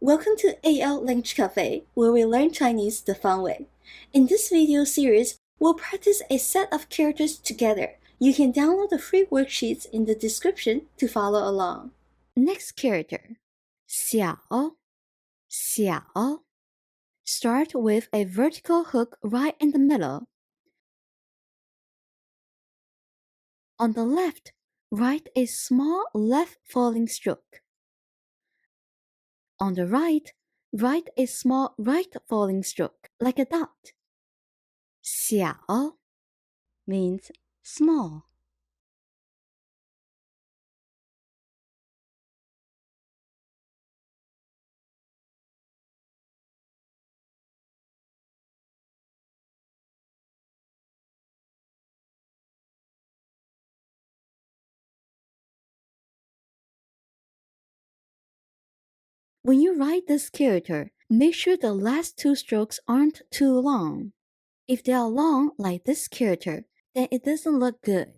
Welcome to AL Language Cafe, where we learn Chinese the fun way. In this video series, we'll practice a set of characters together. You can download the free worksheets in the description to follow along. Next character, 小,小. Start with a vertical hook right in the middle. On the left, write a small left falling stroke. On the right, write a small right falling stroke, like a dot. 小 means small. When you write this character, make sure the last two strokes aren't too long. If they are long, like this character, then it doesn't look good.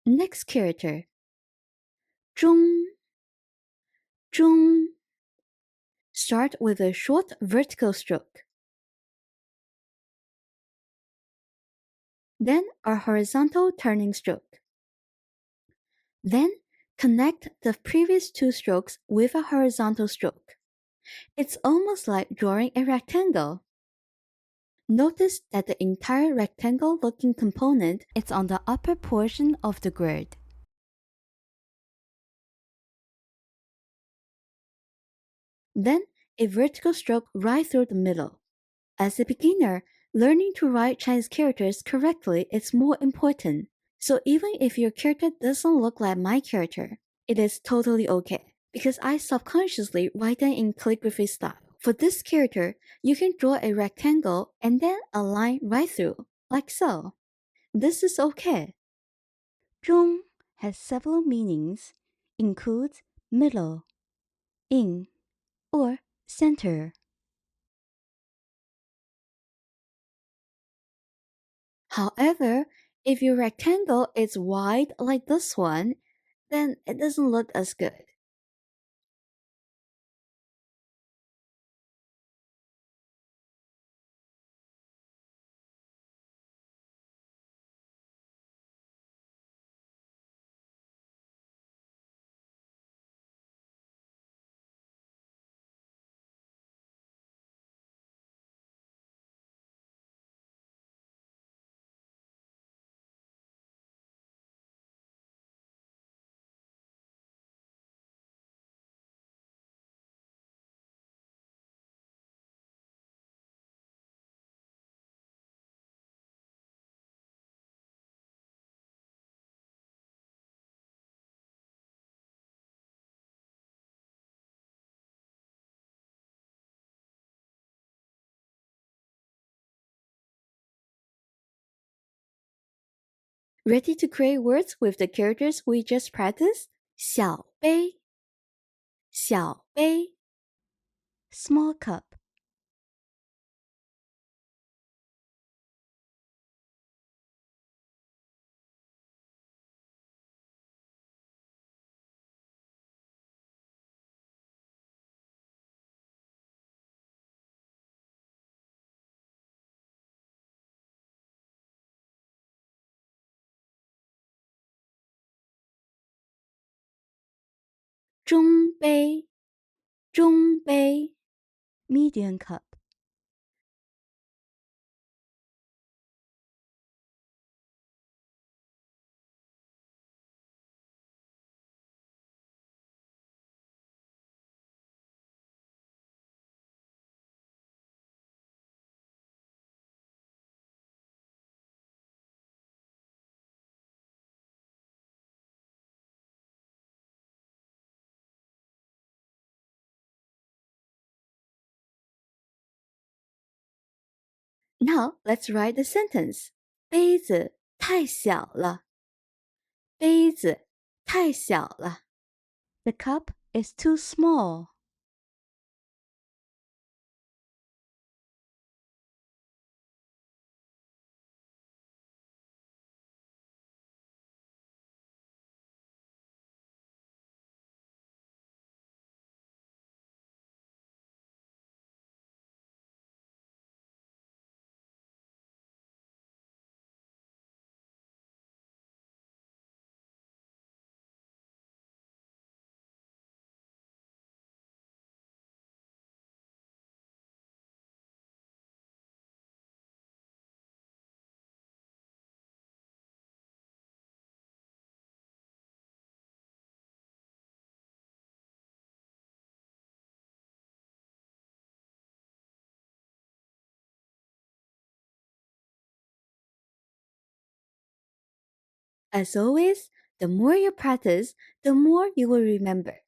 Next character, 中, 中. Start with a short vertical stroke. Then a horizontal turning stroke. Then connect the previous two strokes with a horizontal stroke. It's almost like drawing a rectangle. Notice that the entire rectangle-looking component is on the upper portion of the grid. Then a vertical stroke right through the middle. As a beginner, learning to write Chinese characters correctly is more important. So even if your character doesn't look like my character, it is totally okay, because I subconsciously write them in calligraphy style. For this character, you can draw a rectangle and then a line right through, like so. This is okay. 中 has several meanings, includes middle, in, or center. However, if your rectangle is wide like this one, then it doesn't look as good. Ready to create words with the characters we just practiced? 小杯, 小杯, small cup. 中杯，中杯。medium cup. Now let's write the sentence. 杯子太小了，杯子太小了。The cup is too small. As always, the more you practice, the more you will remember.